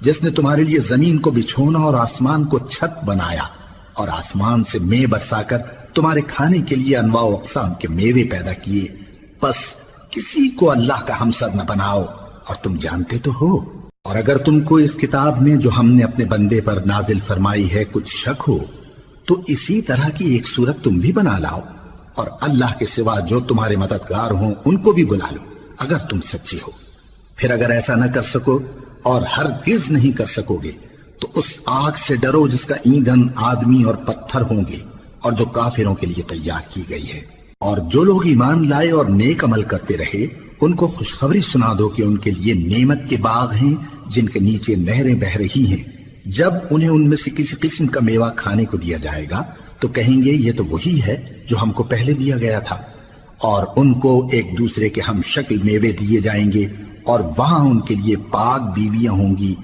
جس نے تمہارے لیے زمین کو بچھونا اور آسمان کو چھت بنایا اور آسمان سے مے برسا کر تمہارے کھانے کے لیے انواع و اقسام کے میوے پیدا کیے، بس کسی کو اللہ کا ہمسر نہ بناؤ، اور تم جانتے تو ہو۔ اور اگر تم کو اس کتاب میں جو ہم نے اپنے بندے پر نازل فرمائی ہے کچھ شک ہو تو اسی طرح کی ایک صورت تم بھی بنا لاؤ، اور اللہ کے سوا جو تمہارے مددگار ہوں ان کو بھی بلا لو اگر تم سچے ہو۔ پھر اگر ایسا نہ کر سکو اور ہرگز نہیں کر سکو گے تو اس آگ سے ڈرو جس کا ایندھن آدمی اور پتھر ہوں گے اور جو کافروں کے لیے تیار کی گئی ہے۔ اور جو لوگ ایمان لائے اور نیک عمل کرتے رہے ان کو خوشخبری سنا دو کہ ان کے لیے نعمت کے باغ ہیں جن کے نیچے نہریں بہہ رہی ہیں، جب انہیں ان میں سے کسی قسم کا میوہ کھانے کو دیا جائے گا تو کہیں گے یہ تو وہی ہے جو ہم کو پہلے دیا گیا تھا، اور ان کو ایک دوسرے کے ہم شکل میوے دیے جائیں گے، اور وہاں ان کے لیے پاک بیویاں ہوں گی